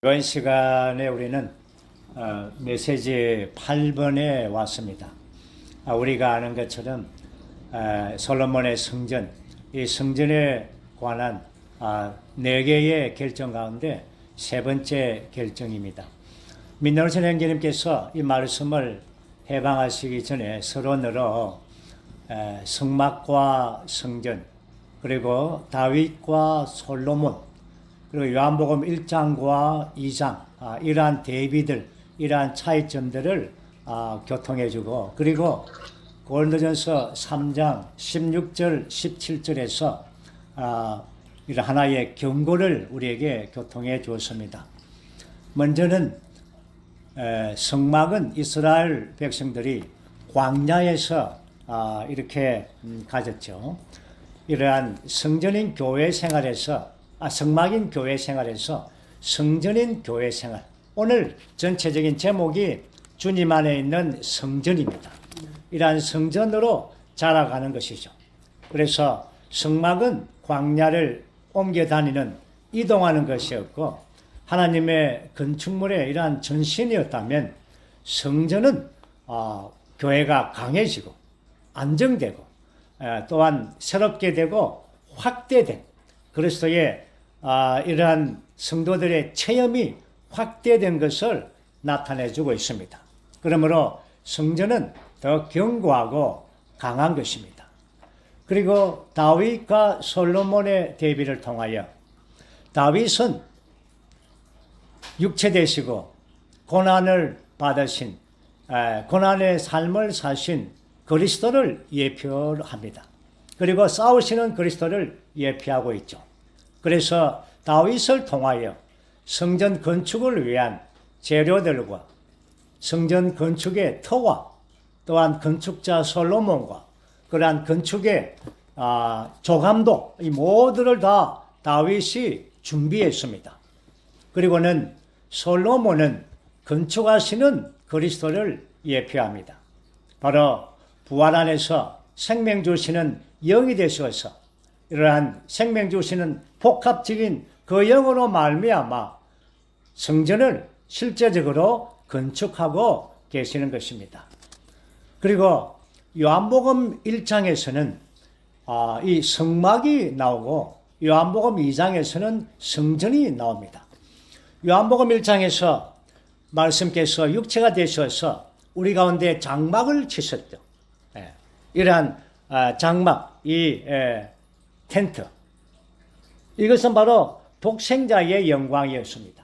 이번 시간에 우리는 메시지 8번에 왔습니다. 우리가 아는 것처럼 솔로몬의 성전, 이 성전에 관한 4개의 결정 가운데 세 번째 결정입니다. 민노선 형제님께서 이 말씀을 해방하시기 전에 서론으로 성막과 성전, 그리고 다윗과 솔로몬, 그리고 요한복음 1장과 2장 이러한 대비들, 이러한 차이점들을 교통해주고, 그리고 고린도전서 3장 16절 17절에서 이런 하나의 경고를 우리에게 교통해 주었습니다. 먼저는 성막은 이스라엘 백성들이 광야에서 이렇게 가졌죠. 이러한 성전인 교회 생활에서 성막인 교회 생활에서 성전인 교회 생활. 오늘 전체적인 제목이 주님 안에 있는 성전입니다. 이러한 성전으로 자라가는 것이죠. 그래서 성막은 광야를 옮겨 다니는, 이동하는 것이었고, 하나님의 건축물의 이러한 전신이었다면, 성전은 교회가 강해지고 안정되고 또한 새롭게 되고 확대된 그리스도의 이러한 성도들의 체험이 확대된 것을 나타내주고 있습니다. 그러므로 성전은 더 견고하고 강한 것입니다. 그리고 다윗과 솔로몬의 대비를 통하여, 다윗은 육체 되시고 고난을 받으신, 고난의 삶을 사신 그리스도를 예표합니다. 그리고 싸우시는 그리스도를 예표하고 있죠. 그래서 다윗을 통하여 성전 건축을 위한 재료들과 성전 건축의 터와 또한 건축자 솔로몬과 그러한 건축의 조감도, 이 모두를 다 다윗이 준비했습니다. 그리고는 솔로몬은 건축하시는 그리스도를 예표합니다. 바로 부활 안에서 생명 주시는 영이 되셔서 이러한 생명 주시는 복합적인 그 영으로 말미암아 성전을 실제적으로 건축하고 계시는 것입니다. 그리고 요한복음 1장에서는 이 성막이 나오고 요한복음 2장에서는 성전이 나옵니다. 요한복음 1장에서 말씀께서 육체가 되셔서 우리 가운데 장막을 치셨죠. 이러한 장막, 이 텐트, 이것은 바로 독생자의 영광이었습니다.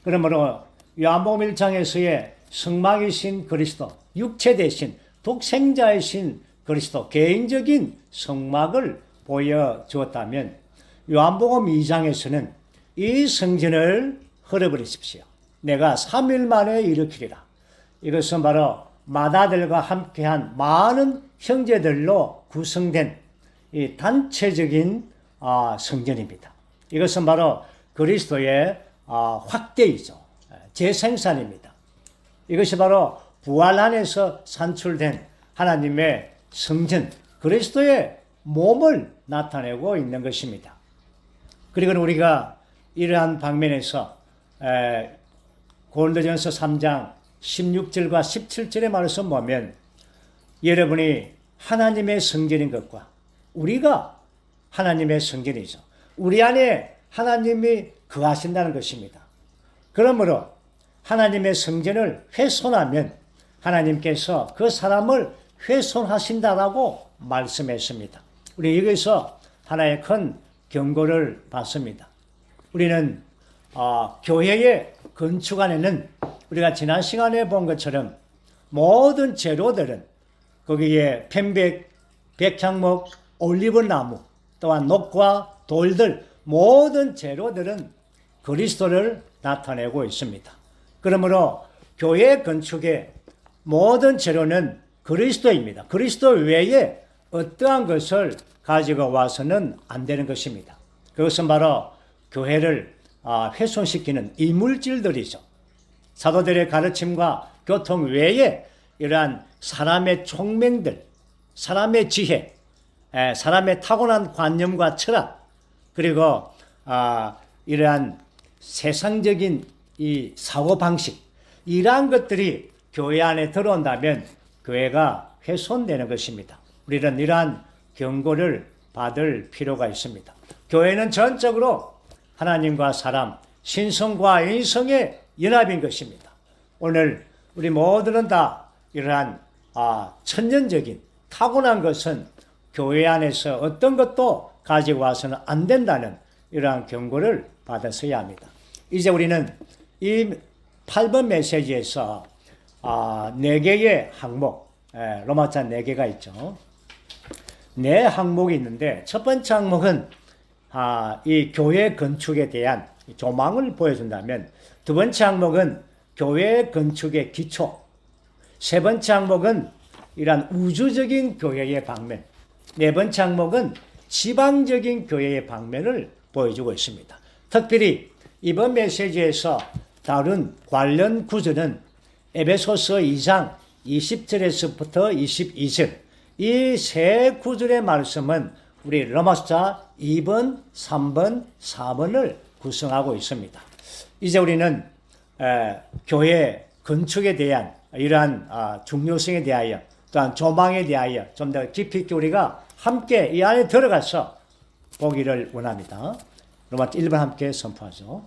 그러므로 요한복음 1장에서의 성막이신 그리스도, 육체 대신 독생자이신 그리스도, 개인적인 성막을 보여주었다면, 요한복음 2장에서는 이 성전을 헐어버리십시오, 내가 3일 만에 일으키리라. 이것은 바로 마다들과 함께한 많은 형제들로 구성된 이 단체적인 성전입니다. 이것은 바로 그리스도의 확대이죠. 재생산입니다. 이것이 바로 부활 안에서 산출된 하나님의 성전, 그리스도의 몸을 나타내고 있는 것입니다. 그리고 우리가 이러한 방면에서 고린도전서 3장 16절과 17절의 말씀 보면, 여러분이 하나님의 성전인 것과 우리가 하나님의 성전이죠. 우리 안에 하나님이 거하신다는 것입니다. 그러므로 하나님의 성전을 훼손하면 하나님께서 그 사람을 훼손하신다라고 말씀했습니다. 우리 여기서 하나의 큰 경고를 받습니다. 우리는 교회의 건축 안에는 우리가 지난 시간에 본 것처럼 모든 재료들은 거기에 편백, 백향목, 올리브나무, 또한 녹과 돌들, 모든 재료들은 그리스도를 나타내고 있습니다. 그러므로 교회 건축의 모든 재료는 그리스도입니다. 그리스도 외에 어떠한 것을 가지고 와서는 안 되는 것입니다. 그것은 바로 교회를 훼손시키는 이물질들이죠. 사도들의 가르침과 교통 외에 이러한 사람의 총명들, 사람의 지혜, 사람의 타고난 관념과 철학, 그리고 이러한 세상적인 이 사고 방식, 이러한 것들이 교회 안에 들어온다면 교회가 훼손되는 것입니다. 우리는 이러한 경고를 받을 필요가 있습니다. 교회는 전적으로 하나님과 사람, 신성과 인성의 연합인 것입니다. 오늘 우리 모두는 다 이러한 천연적인 타고난 것은 교회 안에서 어떤 것도 가지고 와서는 안 된다는 이러한 경고를 받았어야 합니다. 이제 우리는 이 8번 메시지에서 4개의 항목, 로마자 4개가 있죠. 4 항목이 있는데 첫 번째 항목은 이 교회 건축에 대한 조망을 보여준다면, 두 번째 항목은 교회 건축의 기초, 세 번째 항목은 이러한 우주적인 교회의 방면, 네 번째 항목은 지방적인 교회의 방면을 보여주고 있습니다. 특별히 이번 메시지에서 다룬 관련 구절은 에베소서 2장 20절에서부터 22절, 이 세 구절의 말씀은 우리 로마서 2번, 3번, 4번을 구성하고 있습니다. 이제 우리는 교회 건축에 대한 이러한 중요성에 대하여, 또한 조망에 대하여 좀 더 깊이 있게 우리가 함께 이 안에 들어가서 보기를 원합니다. 로마서 1번 함께 선포하죠.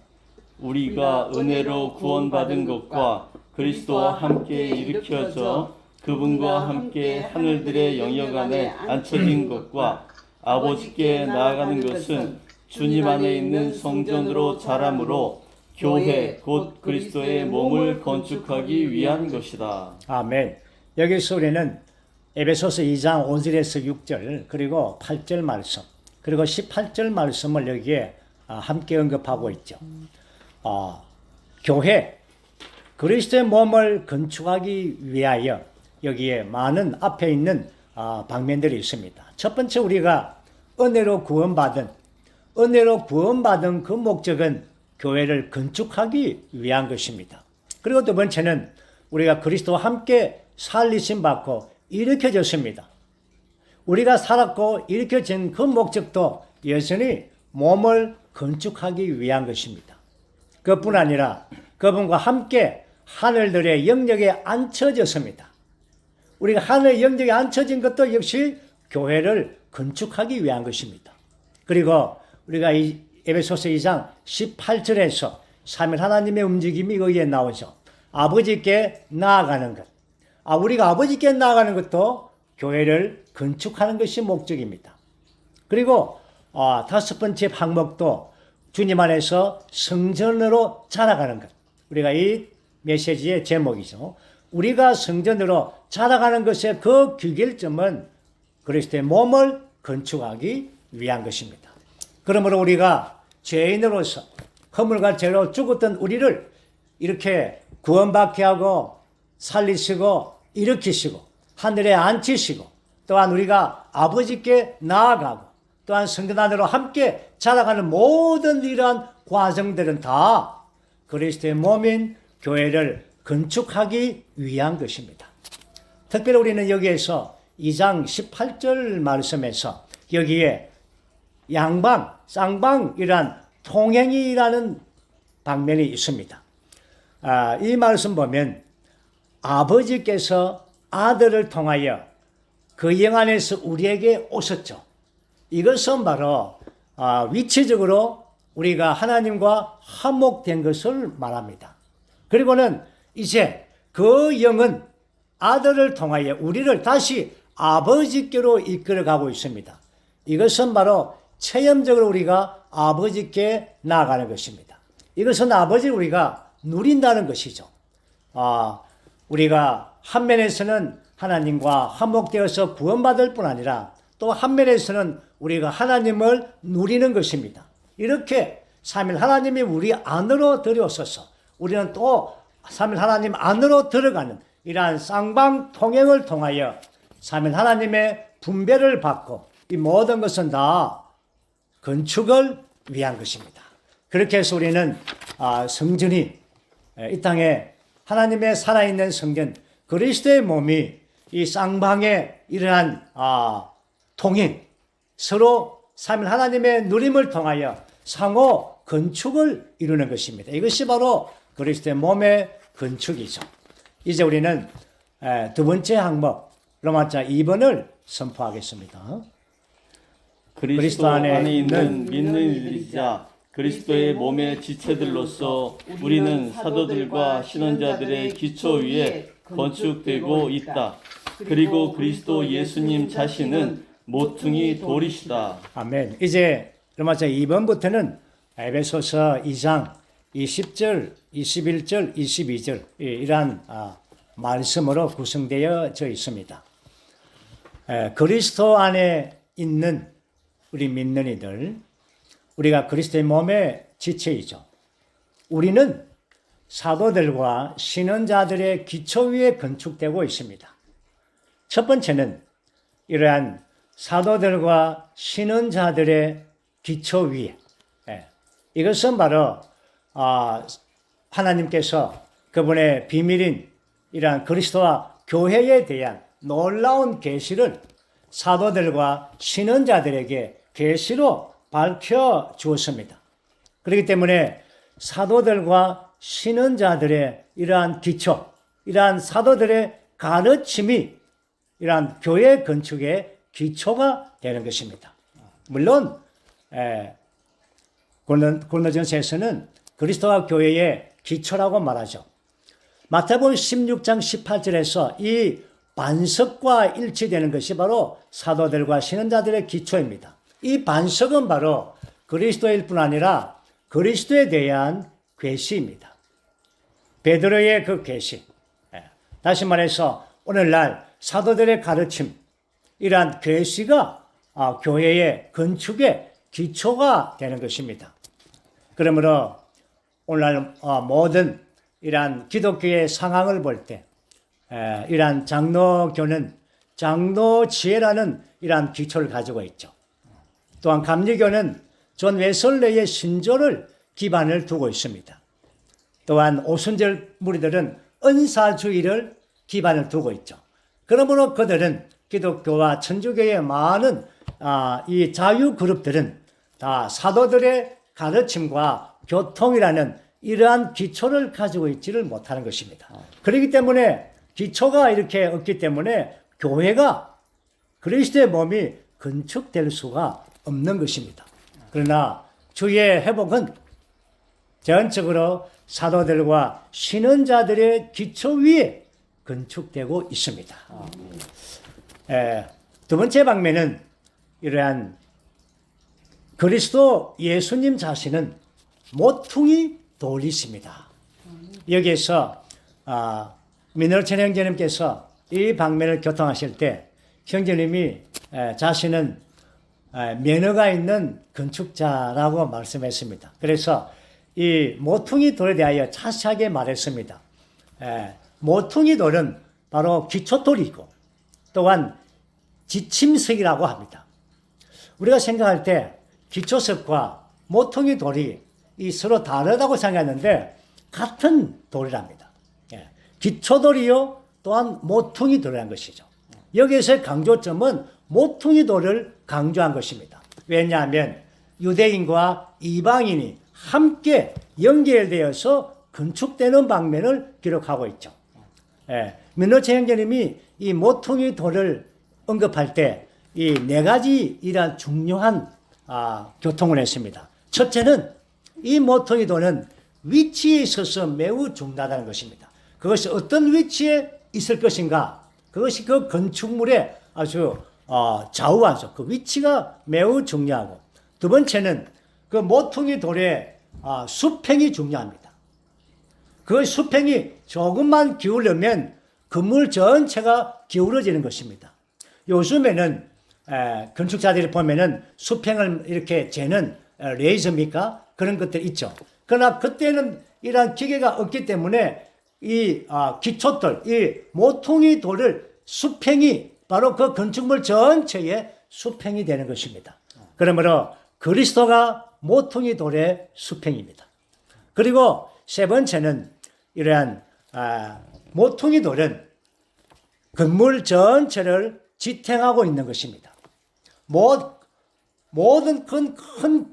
우리가 은혜로 구원받은 것과 그리스도와 함께 일으켜져 그분과 함께 하늘들의 영역 안에 앉혀진 것과 아버지께 나아가는 것은 주님 안에 있는 성전으로 자람으로 교회 곧 그리스도의 몸을 건축하기 위한 것이다. 아멘. 여기서 우리는 에베소서 2장 5절에서 6절, 그리고 8절 말씀, 그리고 18절 말씀을 여기에 함께 언급하고 있죠. 교회, 그리스도의 몸을 건축하기 위하여 여기에 많은 앞에 있는 방면들이 있습니다. 첫 번째, 우리가 은혜로 구원받은 그 목적은 교회를 건축하기 위한 것입니다. 그리고 두 번째는 우리가 그리스도와 함께 살리심 받고 일으켜졌습니다. 우리가 살았고 일으켜진 그 목적도 여전히 몸을 건축하기 위한 것입니다. 그뿐 아니라 그분과 함께 하늘들의 영역에 앉혀졌습니다. 우리가 하늘의 영역에 앉혀진 것도 역시 교회를 건축하기 위한 것입니다. 그리고 우리가 이 에베소서 2장 18절에서 3일 하나님의 움직임이 거기에 나오죠. 아버지께 나아가는 것. 우리가 아버지께 나아가는 것도 교회를 건축하는 것이 목적입니다. 그리고 다섯 번째 항목도 주님 안에서 성전으로 자라가는 것. 우리가 이 메시지의 제목이죠. 우리가 성전으로 자라가는 것의 그 귀결점은 그리스도의 몸을 건축하기 위한 것입니다. 그러므로 우리가 죄인으로서 허물과 죄로 죽었던 우리를 이렇게 구원받게 하고 살리시고 일으키시고 하늘에 앉히시고, 또한 우리가 아버지께 나아가고 또한 성전 안으로 함께 자라가는 모든 이러한 과정들은 다 그리스도의 몸인 교회를 건축하기 위한 것입니다. 특별히 우리는 여기에서 2장 18절 말씀에서 여기에 양방, 쌍방이란 통행이라는 방면이 있습니다. 이 말씀 보면 아버지께서 아들을 통하여 그 영 안에서 우리에게 오셨죠. 이것은 바로 위치적으로 우리가 하나님과 화목된 것을 말합니다. 그리고는 이제 그 영은 아들을 통하여 우리를 다시 아버지께로 이끌어가고 있습니다. 이것은 바로 체험적으로 우리가 아버지께 나아가는 것입니다. 이것은 아버지를 우리가 누린다는 것이죠. 우리가 한 면에서는 하나님과 화목되어서 구원받을 뿐 아니라 또 한 면에서는 우리가 하나님을 누리는 것입니다. 이렇게 삼일 하나님이 우리 안으로 들여오셔서 우리는 또 삼일 하나님 안으로 들어가는 이러한 쌍방 통행을 통하여 삼일 하나님의 분배를 받고 이 모든 것은 다 건축을 위한 것입니다. 그렇게 해서 우리는 성전이 이 땅에 하나님의 살아있는 성전 그리스도의 몸이 이 쌍방의 이러한 통행, 서로 삼일 하나님의 누림을 통하여 상호 건축을 이루는 것입니다. 이것이 바로 그리스도의 몸의 건축이죠. 이제 우리는 두 번째 항목 로마자 2번을 선포하겠습니다. 그리스도 안에 있는 믿는 이자 그리스도의 몸의 지체들로서 우리는 사도들과 신원자들의 기초 위에 건축되고 있다. 그리고 그리스도 예수님 자신은 모퉁이 돌이시다. 아멘. 이제 로마자 2번부터는 에베소서 2장 20절, 21절, 22절 이러한 말씀으로 구성되어 있습니다. 그리스도 안에 있는 우리 믿는 이들, 우리가 그리스도의 몸의 지체이죠. 우리는 사도들과 신언자들의 기초 위에 건축되고 있습니다. 첫 번째는 이러한 사도들과 신언자들의 기초 위에, 이것은 바로 하나님께서 그분의 비밀인 이러한 그리스도와 교회에 대한 놀라운 계시를 사도들과 신언자들에게 계시로 밝혀 주었습니다. 그렇기 때문에 사도들과 신언자들의 이러한 기초, 이러한 사도들의 가르침이 이러한 교회 건축의 기초가 되는 것입니다. 물론 고린도전서에서는 그리스도와 교회의 기초라고 말하죠. 마태복음 16장 18절에서 이 반석과 일치되는 것이 바로 사도들과 신언자들의 기초입니다. 이 반석은 바로 그리스도일 뿐 아니라 그리스도에 대한 계시입니다. 베드로의 그 계시. 다시 말해서 오늘날 사도들의 가르침, 이러한 계시가 교회의 건축의 기초가 되는 것입니다. 그러므로 오늘날 모든 이러한 기독교의 상황을 볼 때 이러한 장로교는 장로지혜라는 이러한 기초를 가지고 있죠. 또한 감리교는 존 웨슬레의 신조를 기반을 두고 있습니다. 또한 오순절 무리들은 은사주의를 기반을 두고 있죠. 그러므로 그들은 기독교와 천주교의 많은 이 자유 그룹들은 다 사도들의 가르침과 교통이라는 이러한 기초를 가지고 있지를 못하는 것입니다. 그렇기 때문에 기초가 이렇게 없기 때문에 교회가 그리스도의 몸이 건축될 수가 없는 것입니다. 그러나 주의 회복은 전적으로 사도들과 신언자들의 기초 위에 건축되고 있습니다. 두 번째 방면은 이러한 그리스도 예수님 자신은 모퉁이 돌이십니다. 여기에서 민노천 형제님께서 이 방면을 교통하실 때 형제님이 자신은 면허가 있는 건축자라고 말씀했습니다. 그래서 이 모퉁이 돌에 대하여 자세하게 말했습니다. 모퉁이 돌은 바로 기초돌이고 또한 지침석이라고 합니다. 우리가 생각할 때 기초석과 모퉁이 돌이 이 서로 다르다고 생각했는데 같은 돌이랍니다. 기초돌이요 또한 모퉁이 돌이라는 것이죠. 여기에서의 강조점은 모퉁이 돌을 강조한 것입니다. 왜냐하면 유대인과 이방인이 함께 연결되어서 건축되는 방면을 기록하고 있죠. 민노천 형제님이 이 모퉁이 돌을 언급할 때 이 네 가지 이러한 중요한 교통을 했습니다. 첫째는 이 모퉁이 돌은 위치에 있어서 매우 중요하다는 것입니다. 그것이 어떤 위치에 있을 것인가, 그것이 그 건축물의 아주 좌우하죠. 그 위치가 매우 중요하고, 두 번째는 그 모퉁이 돌의 수평이 중요합니다. 그 수평이 조금만 기울려면 건물 전체가 기울어지는 것입니다. 요즘에는 건축자들이 보면은 수평을 이렇게 재는 레이저입니까? 그런 것들 있죠. 그러나 그때는 이러한 기계가 없기 때문에 이 기초돌, 이 모퉁이 돌을 수평이 바로 그 건축물 전체에 수평이 되는 것입니다. 그러므로 그리스도가 모퉁이 돌의 수평입니다. 그리고 세 번째는 이러한 모퉁이 돌은 건물 전체를 지탱하고 있는 것입니다. 모든 큰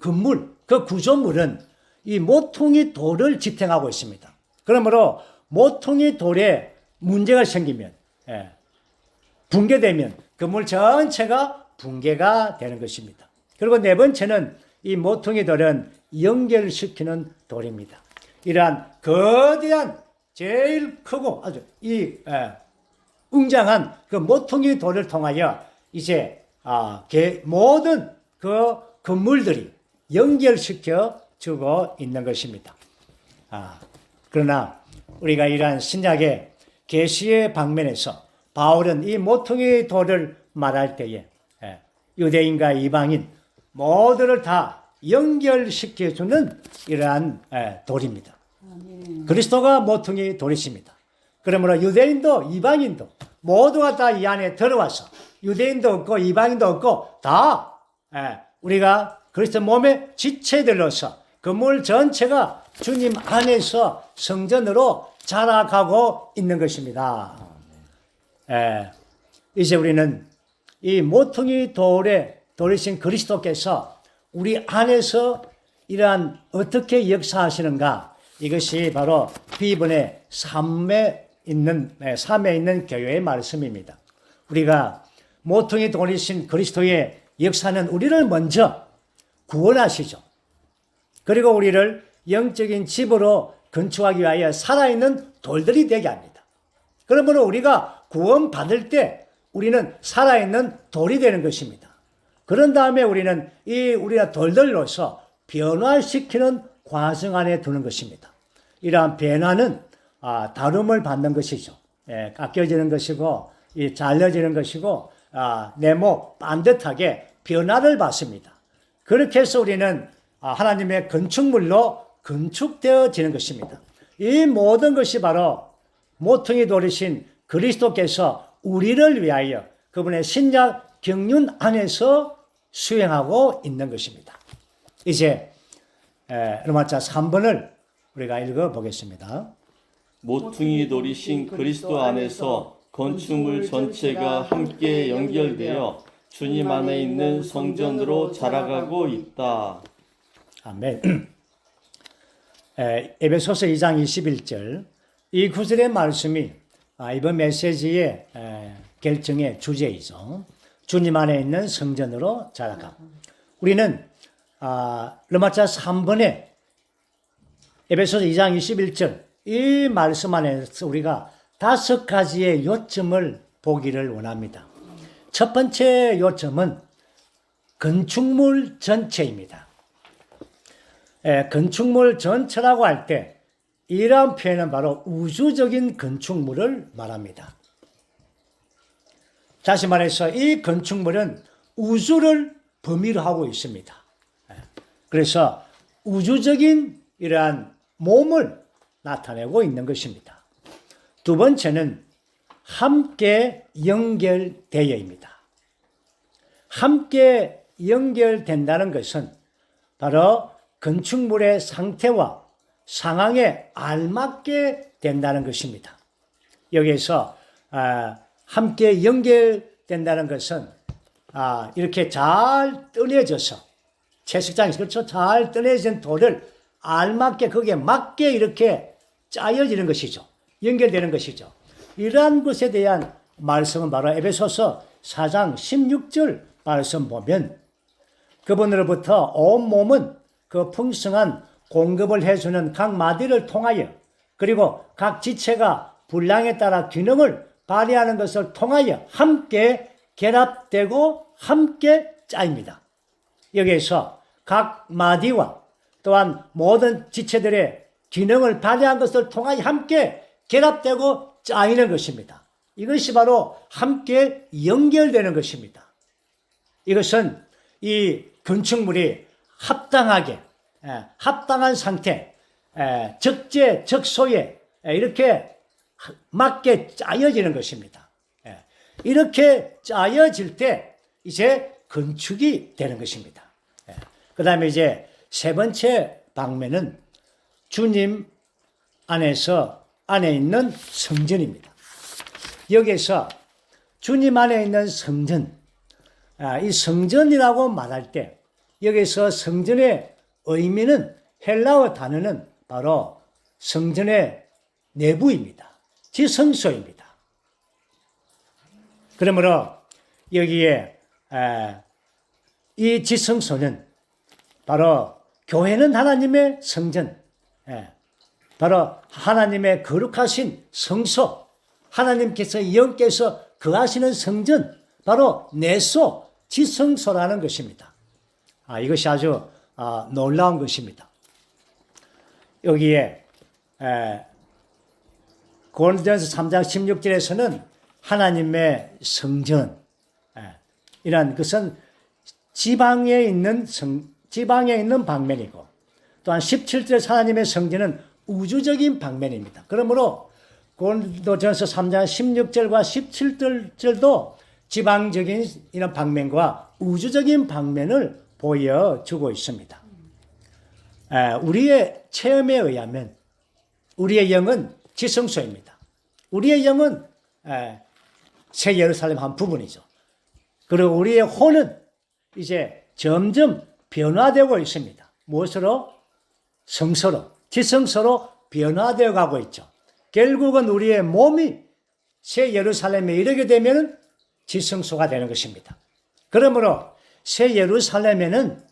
건물, 그 구조물은 이 모퉁이 돌을 지탱하고 있습니다. 그러므로 모퉁이 돌에 문제가 생기면, 붕괴되면 건물 전체가 붕괴가 되는 것입니다. 그리고 네 번째는 이 모퉁이 돌은 연결시키는 돌입니다. 이러한 거대한 제일 크고 아주 웅장한 그 모퉁이 돌을 통하여 이제 모든 그 건물들이 연결시켜 주고 있는 것입니다. 그러나 우리가 이러한 신약의 계시의 방면에서 바울은 이 모퉁이 돌을 말할 때에 유대인과 이방인 모두를 다 연결시켜주는 이러한 돌입니다. 그리스도가 모퉁이 돌이십니다. 그러므로 유대인도 이방인도 모두가 다 이 안에 들어와서 유대인도 없고 이방인도 없고 다 우리가 그리스도 몸의 지체들로서 건물 전체가 주님 안에서 성전으로 자라가고 있는 것입니다. 이제 우리는 이 모퉁이 돌이신 그리스도께서 우리 안에서 이러한 어떻게 역사하시는가, 이것이 바로 비번의 3에 있는 교회의 말씀입니다. 우리가 모퉁이 돌이신 그리스도의 역사는 우리를 먼저 구원하시죠. 그리고 우리를 영적인 집으로 건축하기 위하여 살아있는 돌들이 되게 합니다. 그러므로 우리가 구원받을 때 우리는 살아있는 돌이 되는 것입니다. 그런 다음에 우리는 우리가 돌들로서 변화시키는 과정 안에 두는 것입니다. 이러한 변화는 다름을 받는 것이죠. 깎여지는 것이고 잘려지는 것이고 네모 반듯하게 변화를 받습니다. 그렇게 해서 우리는 하나님의 건축물로 건축되어지는 것입니다. 이 모든 것이 바로 모퉁이 돌이신 그리스도께서 우리를 위하여 그분의 신약 경륜 안에서 수행하고 있는 것입니다. 이제 로마자 3번을 우리가 읽어보겠습니다. 모퉁이 돌이신 그리스도 안에서 건축물 전체가 함께 연결되어 주님 안에 있는 성전으로 자라가고 있다. 아멘. 에베소서 2장 21절 이 구절의 말씀이 이번 메시지의 결정의 주제이죠. 주님 안에 있는 성전으로 자라가. 우리는 로마자 3번에 에베소서 2장 21절 이 말씀 안에서 우리가 5가지의 요점을 보기를 원합니다. 첫 번째 요점은 건축물 전체입니다. 건축물 전체라고 할 때 이러한 표현은 바로 우주적인 건축물을 말합니다. 다시 말해서 이 건축물은 우주를 범위로 하고 있습니다. 그래서 우주적인 이러한 몸을 나타내고 있는 것입니다. 두 번째는 함께 연결되어입니다. 함께 연결된다는 것은 바로 건축물의 상태와 상황에 알맞게 된다는 것입니다. 여기에서 함께 연결된다는 것은 이렇게 잘 뜯어져서 채식장에서 그렇죠? 잘 뜯어진 돌을 알맞게 거기에 맞게 이렇게 짜여지는 것이죠. 연결되는 것이죠. 이러한 것에 대한 말씀은 바로 에베소서 4장 16절 말씀 보면 그분으로부터 온 몸은 그 풍성한 공급을 해주는 각 마디를 통하여 그리고 각 지체가 분량에 따라 기능을 발휘하는 것을 통하여 함께 결합되고 함께 짜입니다. 여기에서 각 마디와 또한 모든 지체들의 기능을 발휘한 것을 통하여 함께 결합되고 짜이는 것입니다. 이것이 바로 함께 연결되는 것입니다. 이것은 이 건축물이 합당한 상태, 적재적소에 이렇게 맞게 짜여지는 것입니다. 이렇게 짜여질 때 이제 건축이 되는 것입니다. 그 다음에 이제 세 번째 방면은 주님 안에 있는 성전입니다. 여기서 주님 안에 있는 성전, 이 성전이라고 말할 때 여기서 성전의 의미는 헬라어 단어는 바로 성전의 내부입니다. 지성소입니다. 그러므로 여기에 이 지성소는 바로 교회는 하나님의 성전, 바로 하나님의 거룩하신 성소, 하나님께서 영께서 거하시는 성전, 바로 내소, 지성소라는 것입니다. 이것이 아주 놀라운 것입니다. 여기에 고린도전서 3장 16절에서는 하나님의 성전, 이란 것은 지방에 있는 방면이고, 또한 17절에서 하나님의 성전은 우주적인 방면입니다. 그러므로 고린도전서 3장 16절과 17절도 지방적인 이런 방면과 우주적인 방면을 보여주고 있습니다. 우리의 체험에 의하면 우리의 영은 지성소입니다. 우리의 영은 새 예루살렘 한 부분이죠. 그리고 우리의 혼은 이제 점점 변화되고 있습니다. 무엇으로? 성소로, 지성소로 변화되어 가고 있죠. 결국은 우리의 몸이 새 예루살렘에 이르게 되면 지성소가 되는 것입니다. 그러므로 새 예루살렘에는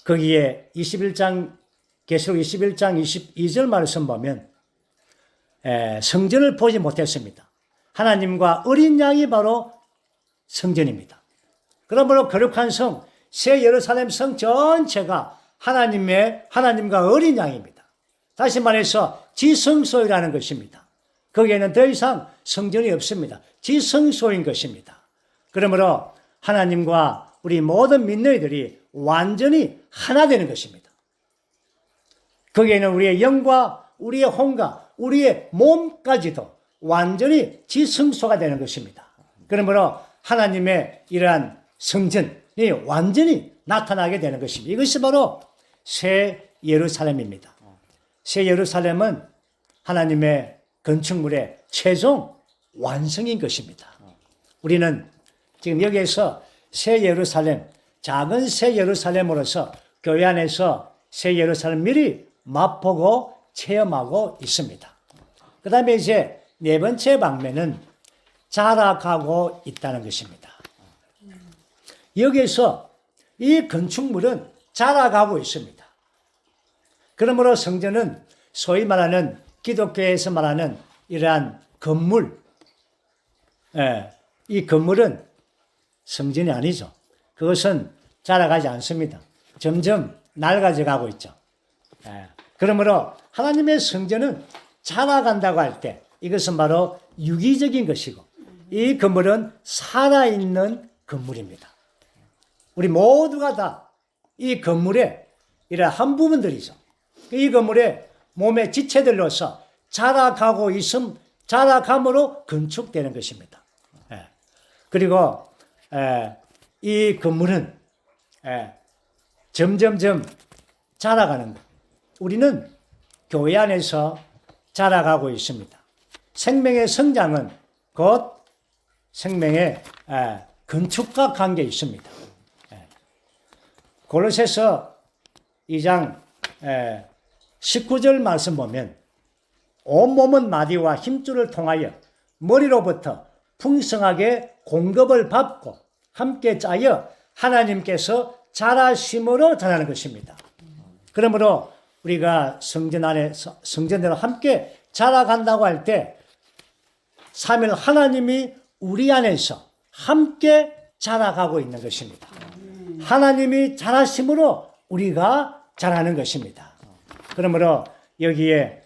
거기에 21장, 계시록 21장 22절 말씀 보면 성전을 보지 못했습니다. 하나님과 어린 양이 바로 성전입니다. 그러므로 거룩한 성, 새 예루살렘 성 전체가 하나님과 어린 양입니다. 다시 말해서 지성소이라는 것입니다. 거기에는 더 이상 성전이 없습니다. 지성소인 것입니다. 그러므로 하나님과 우리 모든 민너희들이 완전히 하나 되는 것입니다. 거기에는 우리의 영과 우리의 혼과 우리의 몸까지도 완전히 지성소가 되는 것입니다. 그러므로 하나님의 이러한 성전이 완전히 나타나게 되는 것입니다. 이것이 바로 새 예루살렘입니다. 새 예루살렘은 하나님의 건축물의 최종 완성인 것입니다. 우리는 지금 여기에서 새 예루살렘, 작은 새 예루살렘으로서 교회 안에서 새 예루살렘 미리 맛보고 체험하고 있습니다. 그 다음에 이제 네 번째 방면은 자라가고 있다는 것입니다. 여기에서 이 건축물은 자라가고 있습니다. 그러므로 성전은 소위 말하는 기독교에서 말하는 이러한 건물, 이 건물은 성전이 아니죠. 그것은 자라가지 않습니다. 점점 낡아져 가고 있죠. 그러므로 하나님의 성전은 자라간다고 할 때 이것은 바로 유기적인 것이고 이 건물은 살아있는 건물입니다. 우리 모두가 다 이 건물의 이런 한 부분들이죠. 이 건물의 몸의 지체들로서 자라가고 자라감으로 건축되는 것입니다. 그리고 이 건물은 점점점 자라가는 것. 우리는 교회 안에서 자라가고 있습니다. 생명의 성장은 곧 생명의 건축과 관계 있습니다. 골로새서 2장 19절 말씀 보면 온몸은 마디와 힘줄을 통하여 머리로부터 풍성하게 공급을 받고 함께 짜여 하나님께서 자라심으로 전하는 것입니다. 그러므로 우리가 성전 안에서 성전대로 함께 자라간다고 할 때 삼위 하나님이 우리 안에서 함께 자라가고 있는 것입니다. 하나님이 자라심으로 우리가 자라는 것입니다. 그러므로 여기에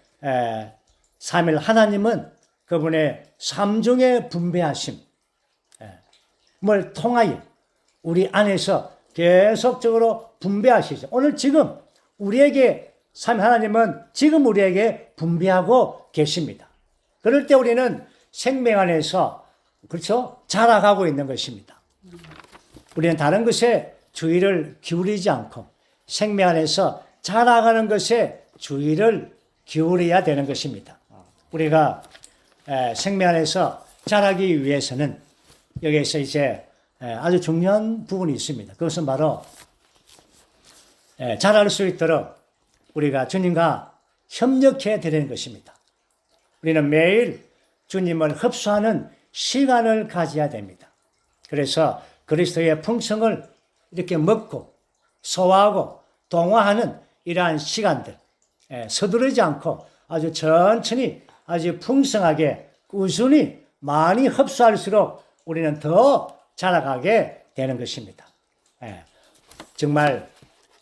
삼위 하나님은 그분의 삼중의 분배하심을 통하여 우리 안에서 계속적으로 분배하시죠. 오늘 지금 우리에게 삼위 하나님은 지금 우리에게 분배하고 계십니다. 그럴 때 우리는 생명 안에서 그렇죠? 자라가고 있는 것입니다. 우리는 다른 것에 주의를 기울이지 않고 생명 안에서 자라가는 것에 주의를 기울여야 되는 것입니다. 우리가 생명 안에서 자라기 위해서는 여기에서 이제 아주 중요한 부분이 있습니다. 그것은 바로 자랄 수 있도록 우리가 주님과 협력해야 되는 것입니다. 우리는 매일 주님을 흡수하는 시간을 가져야 됩니다. 그래서 그리스도의 풍성을 이렇게 먹고 소화하고 동화하는 이러한 시간들, 서두르지 않고 아주 천천히 아주 풍성하게 꾸준히 많이 흡수할수록 우리는 더 자라가게 되는 것입니다. 정말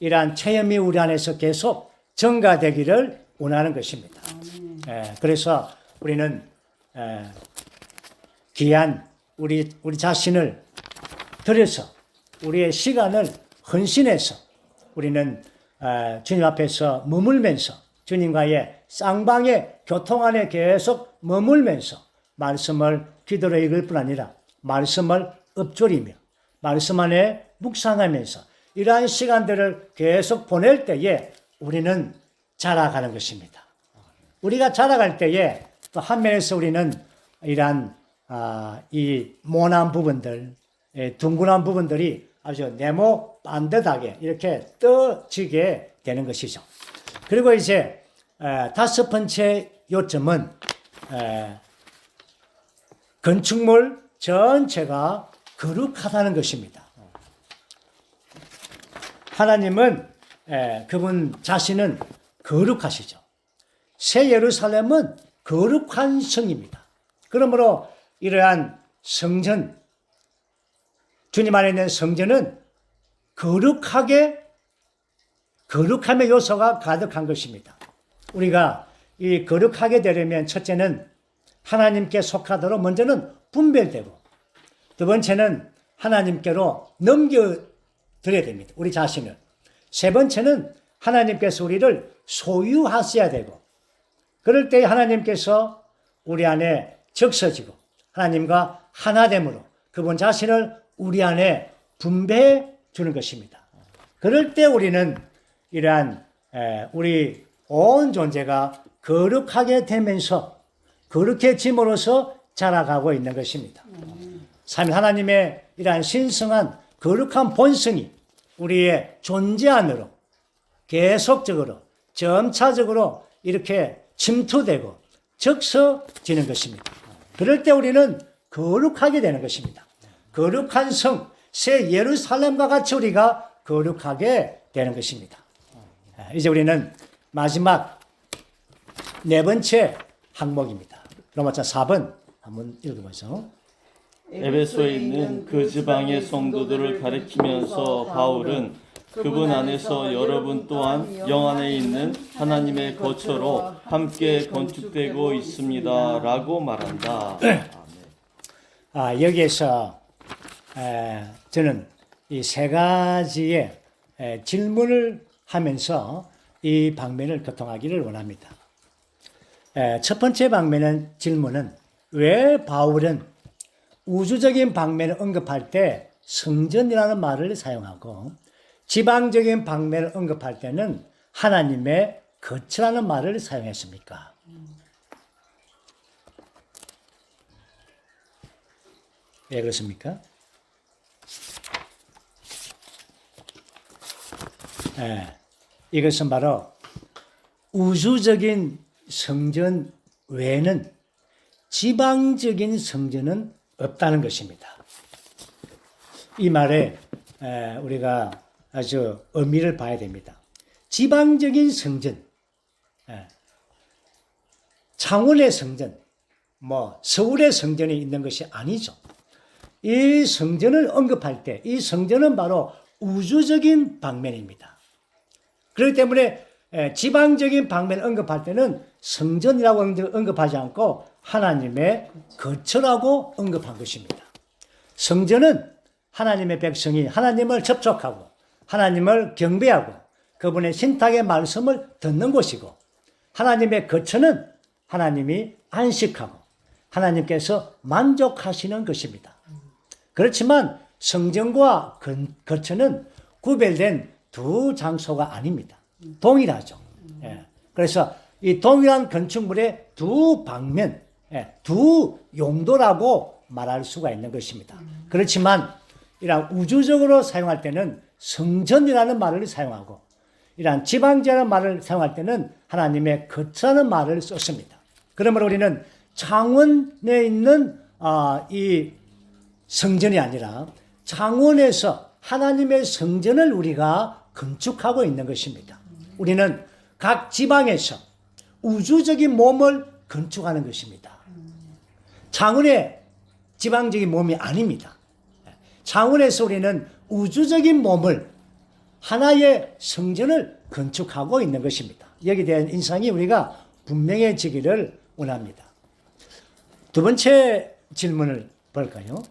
이러한 체험이 우리 안에서 계속 증가되기를 원하는 것입니다. 그래서 우리는 귀한 우리 자신을 들여서 우리의 시간을 헌신해서 우리는 주님 앞에서 머물면서 주님과의 쌍방의 교통 안에 계속 머물면서 말씀을 기도로 읽을 뿐 아니라 말씀을 읊조리며 말씀 안에 묵상하면서 이러한 시간들을 계속 보낼 때에 우리는 자라가는 것입니다. 우리가 자라갈 때에 또 한면에서 우리는 이러한 이 모난 부분들, 둥근한 부분들이 아주 네모 반듯하게 이렇게 떠지게 되는 것이죠. 그리고 이제 다섯 번째 요점은 건축물 전체가 거룩하다는 것입니다. 하나님은 그분 자신은 거룩하시죠. 새 예루살렘은 거룩한 성입니다. 그러므로 이러한 성전, 주님 안에 있는 성전은 거룩함의 요소가 가득한 것입니다. 우리가 이 거룩하게 되려면 첫째는 하나님께 속하도록 먼저는 분별되고 두 번째는 하나님께로 넘겨드려야 됩니다. 우리 자신을. 세 번째는 하나님께서 우리를 소유하셔야 되고 그럴 때 하나님께서 우리 안에 적셔지고 하나님과 하나됨으로 그분 자신을 우리 안에 분배해 주는 것입니다. 그럴 때 우리는 이러한 우리 온 존재가 거룩하게 되면서 거룩해짐으로써 자라가고 있는 것입니다. 하나님의 이러한 신성한 거룩한 본성이 우리의 존재 안으로 계속적으로 점차적으로 이렇게 침투되고 적셔지는 것입니다. 그럴 때 우리는 거룩하게 되는 것입니다. 거룩한 성, 새 예루살렘과 같이 우리가 거룩하게 되는 것입니다. 이제 우리는 마지막 네 번째 항목입니다. 로마서 4번 한번 읽어보죠. 에베소에 있는 그 지방의 성도들을 가리키면서 바울은 그분 안에서 여러분 또한 영 안에 있는 하나님의 거처로 함께 건축되고 있습니다. 라고 말한다. 여기에서 저는 이 세 가지의 질문을 하면서 이 방면을 교통하기를 원합니다. 첫 번째 방면은 질문은 왜 바울은 우주적인 방면을 언급할 때 성전이라는 말을 사용하고 지방적인 방면을 언급할 때는 하나님의 거처라는 말을 사용했습니까? 왜 그렇습니까? 이것은 바로 우주적인 성전 외에는 지방적인 성전은 없다는 것입니다. 이 말에 우리가 아주 의미를 봐야 됩니다. 지방적인 성전, 창원의 성전, 서울의 성전이 있는 것이 아니죠. 이 성전을 언급할 때 이 성전은 바로 우주적인 방면입니다. 그렇기 때문에 지방적인 방면을 언급할 때는 성전이라고 언급하지 않고 하나님의 거처라고 언급한 것입니다. 성전은 하나님의 백성이 하나님을 접촉하고 하나님을 경배하고 그분의 신탁의 말씀을 듣는 곳이고 하나님의 거처는 하나님이 안식하고 하나님께서 만족하시는 것입니다. 그렇지만 성전과 거처는 구별된 두 장소가 아닙니다. 동일하죠. 그래서 이 동일한 건축물의 두 방면, 두 용도라고 말할 수가 있는 것입니다. 그렇지만 이런 우주적으로 사용할 때는 성전이라는 말을 사용하고 이러한 지방제라는 말을 사용할 때는 하나님의 거처라는 말을 썼습니다. 그러므로 우리는 창원에 있는 이 성전이 아니라 창원에서 하나님의 성전을 우리가 건축하고 있는 것입니다. 우리는 각 지방에서 우주적인 몸을 건축하는 것입니다. 창원의 지방적인 몸이 아닙니다. 창원에서 우리는 우주적인 몸을 하나의 성전을 건축하고 있는 것입니다. 여기에 대한 인상이 우리가 분명해지기를 원합니다. 두 번째 질문을 볼까요?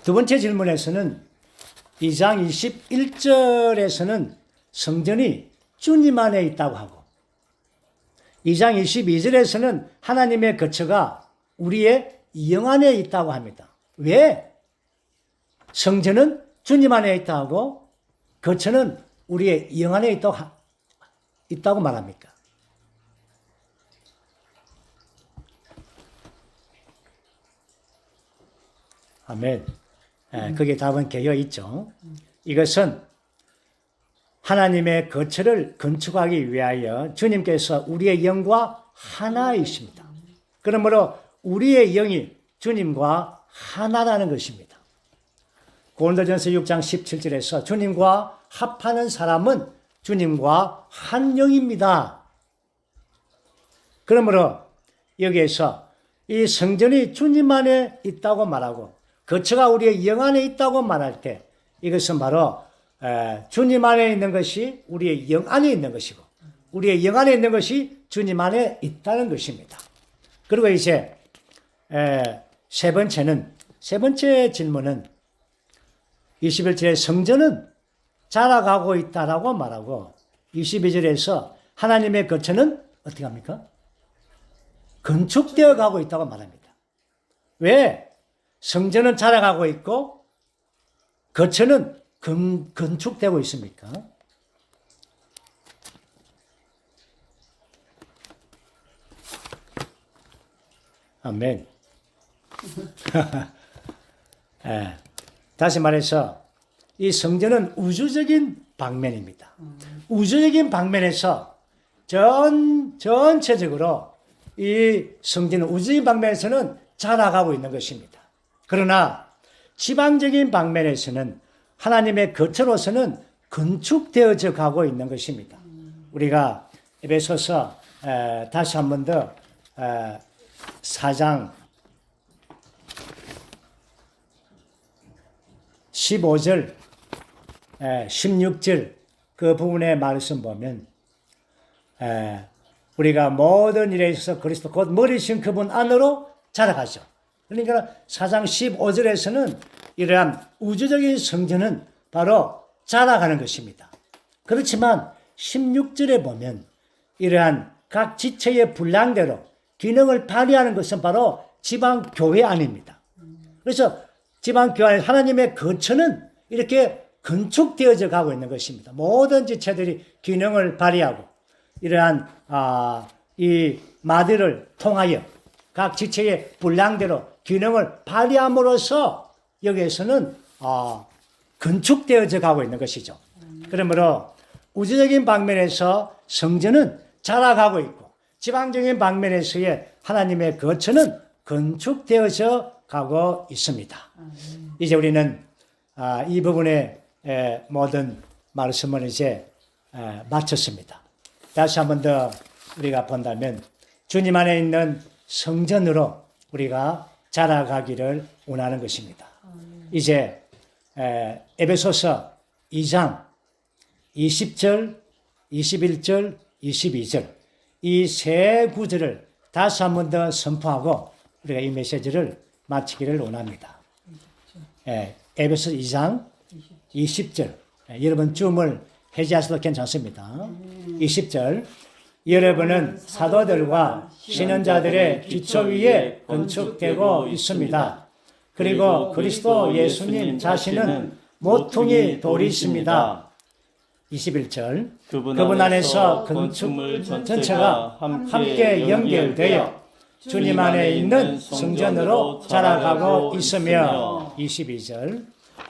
두 번째 질문에서는 2장 21절에서는 성전이 주님 안에 있다고 하고 2장 22절에서는 하나님의 거처가 우리의 영 안에 있다고 합니다. 왜 성전은 주님 안에 있다고 하고 거처는 우리의 영 안에 있다고 말합니까? 아멘. 거기에 답은 개여 있죠. 이것은 하나님의 거처를 건축하기 위하여 주님께서 우리의 영과 하나이십니다. 그러므로 우리의 영이 주님과 하나라는 것입니다. 고린도전서 6장 17절에서 주님과 합하는 사람은 주님과 한 영입니다. 그러므로 여기에서 이 성전이 주님 안에 있다고 말하고 거처가 우리의 영 안에 있다고 말할 때 이것은 바로 주님 안에 있는 것이 우리의 영 안에 있는 것이고 우리의 영 안에 있는 것이 주님 안에 있다는 것입니다. 그리고 이제 세 번째 질문은 21절에 성전은 자라가고 있다라고 말하고 22절에서 하나님의 거처는 어떻게 합니까? 건축되어 가고 있다고 말합니다. 왜? 성전은 자라가고 있고 거처는 건축되고 있습니까? 아멘. 다시 말해서 이 성전은 우주적인 방면입니다. 우주적인 방면에서 전체적으로 이 성전은 우주적인 방면에서는 자라가고 있는 것입니다. 그러나 지방적인 방면에서는 하나님의 거처로서는 건축되어져 가고 있는 것입니다. 우리가 에베소서 다시 한 번 더 4장 15절 16절 그 부분의 말씀 보면 우리가 모든 일에 있어서 그리스도 곧 머리신 그분 안으로 자라가죠. 그러니까 4장 15절에서는 이러한 우주적인 성전은 바로 자라가는 것입니다. 그렇지만 16절에 보면 이러한 각 지체의 분량대로 기능을 발휘하는 것은 바로 지방교회 안입니다. 그래서 지방교회 안에 하나님의 거처는 이렇게 건축되어져 가고 있는 것입니다. 모든 지체들이 기능을 발휘하고 이러한 이 마디를 통하여 각 지체의 분량대로 기능을 발휘함으로써 여기에서는 건축되어져 가고 있는 것이죠. 그러므로 우주적인 방면에서 성전은 자라가고 있고 지방적인 방면에서의 하나님의 거처는 건축되어져 가고 있습니다. 이제 우리는 이 부분의 모든 말씀을 이제 마쳤습니다. 다시 한 번 더 우리가 본다면 주님 안에 있는 성전으로 우리가 자라가기를 원하는 것입니다. 이제 에베소서 2장 20절, 21절, 22절 이 세 구절을 다시 한 번 더 선포하고 우리가 이 메시지를 마치기를 원합니다. 에베소서 2장 20절 여러분 줌을 해제하셔도 괜찮습니다. 20절 여러분은 사도들과 신언자들의 기초 위에 건축되고 있습니다. 그리고 그리스도 예수님 자신은 모퉁이 돌이십니다. 21절 그분 안에서 건축물 전체가 함께 연결되어 주님 안에 있는 성전으로 자라가고 있으며 22절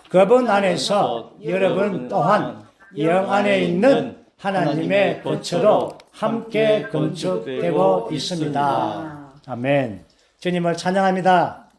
그분 안에서 여러분 또한 영 안에 있는 하나님의 거처로 함께 건축되고 있습니다. 아멘. 주님을 찬양합니다.